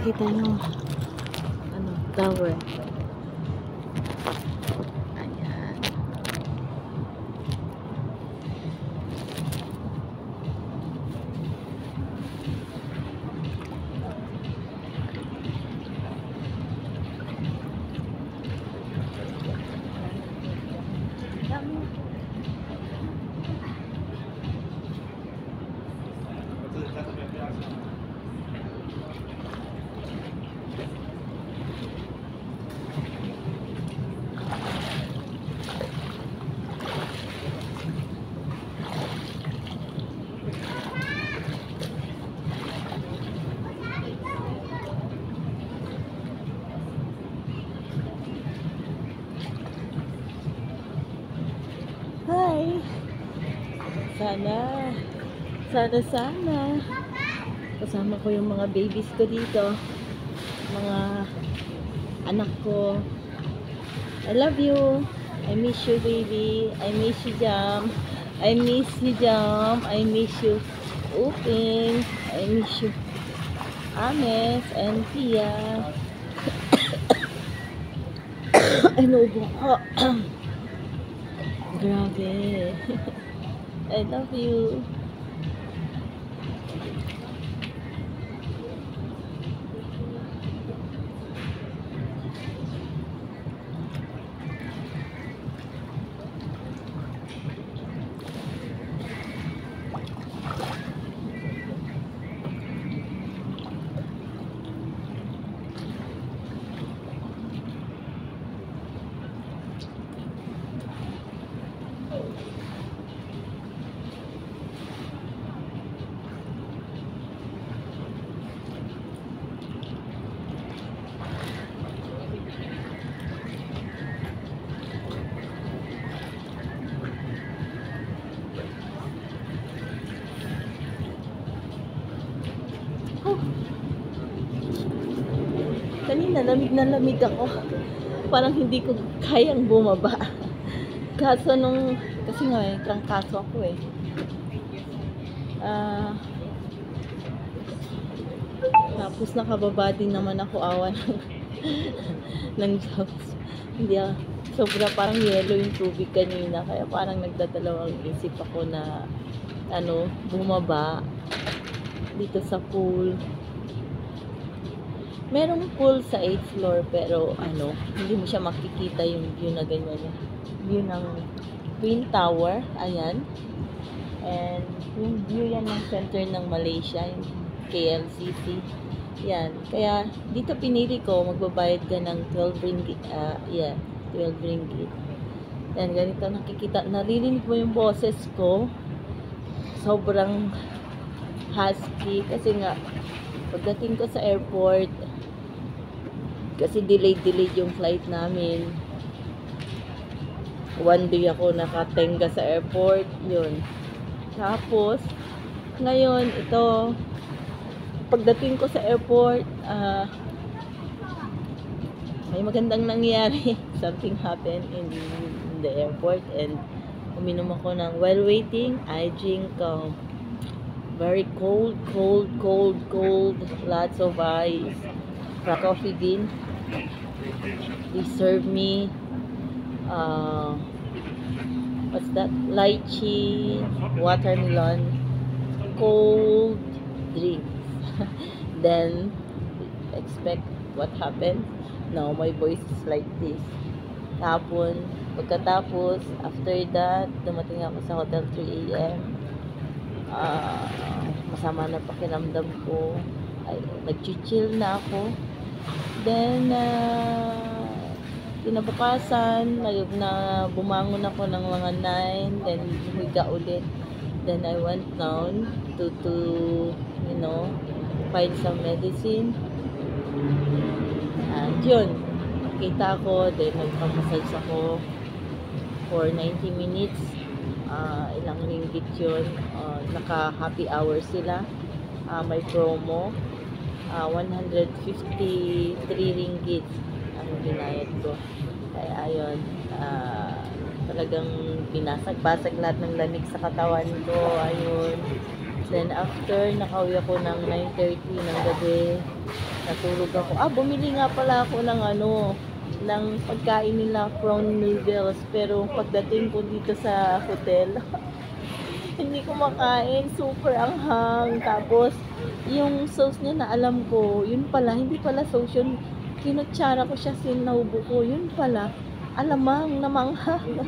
makita yung ano, tower. Ayan. Hi! Sana kasama ko yung mga babies ko dito, mga anak ko. I love you. I miss you, baby. I miss you, Jam. I miss you, Jam. I miss you, Uping. I miss you, Ames and Tia. Ano ba ko? Grabe. I love you. Kanina lamig na lamig ako. Parang hindi ko kayang bumaba. Kasi nga trangkaso ako eh. Tapos nakababa din naman ako, awan ng Diyos. Hindi sobra parang yellow yung tubig kanina. Kaya parang nagdadalawang isip ako na bumaba dito sa pool. Merong pool sa 8th floor pero hindi mo siya makikita yung view na ganyan. View ng Twin Tower, ayan. And yung view yan ng center ng Malaysia, yung KLCC. Yan. Kaya dito pinili ko magbabayad ka ng 12 ringgit. 12 ringgit. Yan, ganito nakikita. Naririnig mo yung boses ko. Sobrang husky kasi nga pagdating ko sa airport, kasi delayed yung flight namin. One day ako nakatenga sa airport, yun. Tapos ngayon ito, pagdating ko sa airport, may magandang nangyari. Something happened in the airport and uminom ako ng, while waiting, I drink very cold, lots of ice, coffee din. They serve me what's that? Lychee, watermelon, cold drinks. Then expect what happened. Now my voice is like this. Pagkatapos, after that, dumating ako sa hotel 3 AM. Masama na pakiramdam ko. Nag-chill na ako. Then kinabukasan, bumangon ako ng mga 9, then humiga ulit. Then I went down to find some medicine. And yun, nakita ko, then nagpamassage ako for 90 minutes. Ilang ringgit yun. Naka-happy hour sila. May promo. 153 ringgit ang binayad ko. Kaya ayun, talagang binasag-basag lahat ng lamig sa katawan ko. Ayun. Then after, nakauwi ako ng 9:30 ng gabi. Natulog ako. Bumili nga pala ako ng ng pagkain nila, prawn noodles. Pero pagdating ko dito sa hotel, hindi ko makain. Super anghang. Tapos, yung sauce niya na alam ko, yun pala, hindi pala sauce yun. Kinutsara ko siya, sinaubo ko. Yun pala, alamang, namanghang.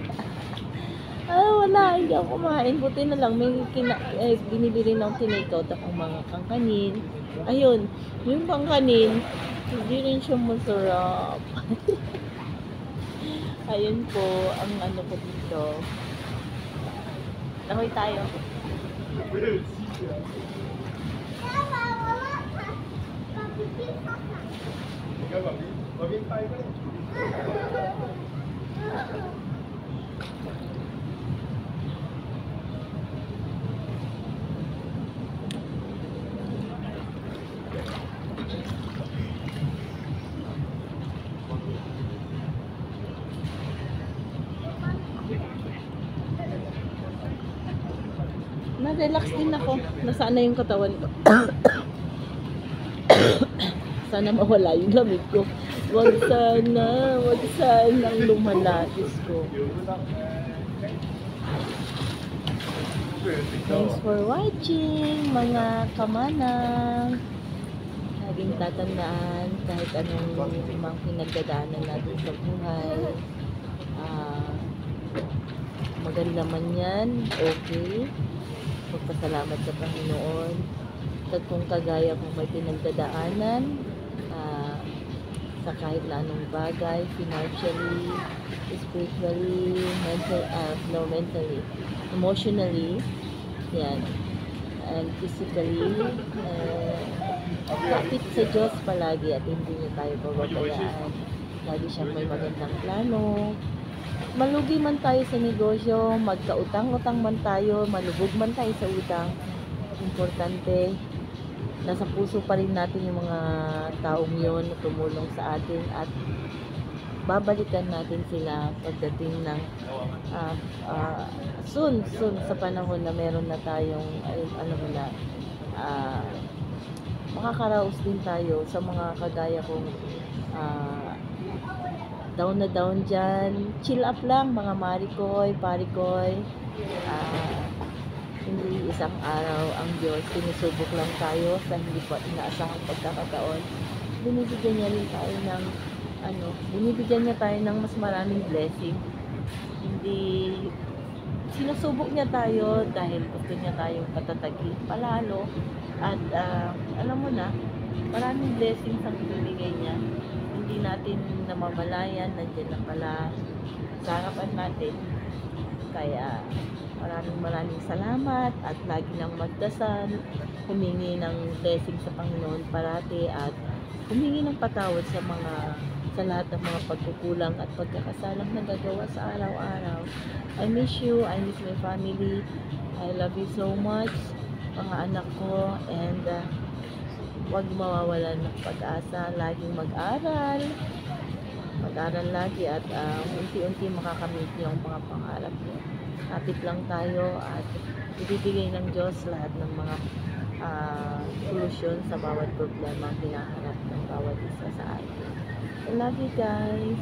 Wala, hindi ako kumain. Buti na lang, may binili rin ng tinake-out akong mga kangkanin. Ayun, yung kangkanin, hindi rin siya masarap. Ayun po, ang ano ko dito. Lahoy tayo. Na-relax din ako. Nasana yung katawan ko. Sana mawala yung lamig ko. Wag sanang lumala. Diyos ko. Thanks for watching, mga kamanang. Laging tatandaan kahit anong mga pinagdadaanan natin sa buhay. Maganda man yan, okay. Magpasalamat sa Panginoon. At kung kagaya kung may pinagdadaanan sa kahit na anong bagay, financially, spiritually, mentally, emotionally, yan, and physically, kapit sa Diyos palagi at hindi niya tayo pababayaan. Lagi siyang may magandang plano. Malugi man tayo sa negosyo, magkautang-utang man tayo, malubog man tayo sa utang, importante, nasa puso pa rin natin yung mga taong yon na tumulong sa atin at babalikan natin sila pagdating ng soon sa panahon na meron na tayong alam mo na makakaraos din tayo sa mga kagaya kong down na down dyan. Chill up lang mga marikoy, parikoy. Hindi isang araw ang Diyos. Sinusubok lang tayo sa hindi pa inaasahang pagkakataon. Binibigyan niya rin tayo ng binibigyan niya tayo ng mas maraming blessing. Hindi sinusubok niya tayo dahil gusto niya tayong patatagin palalo at alam mo na, maraming blessings ang ibibigay niya. Hindi natin namamalayan, nandiyan na pala sa harapan natin. Kaya maraming salamat at lagi nang magdasal, humingi ng blessing sa Panginoon parati at humingi ng patawad sa lahat ng mga pagkukulang at pagkakasalang nagagawa sa araw-araw. I miss you, I miss my family, I love you so much, mga anak ko, and huwag mawawalan ng pag-asa, laging mag-aral lagi at unti-unti makakamit niyo ang mga pangarap niyo. Kapit lang tayo at ibibigay ng Diyos lahat ng mga solusyon sa bawat problema ang hinaharap ng bawat isa sa atin. I love you guys.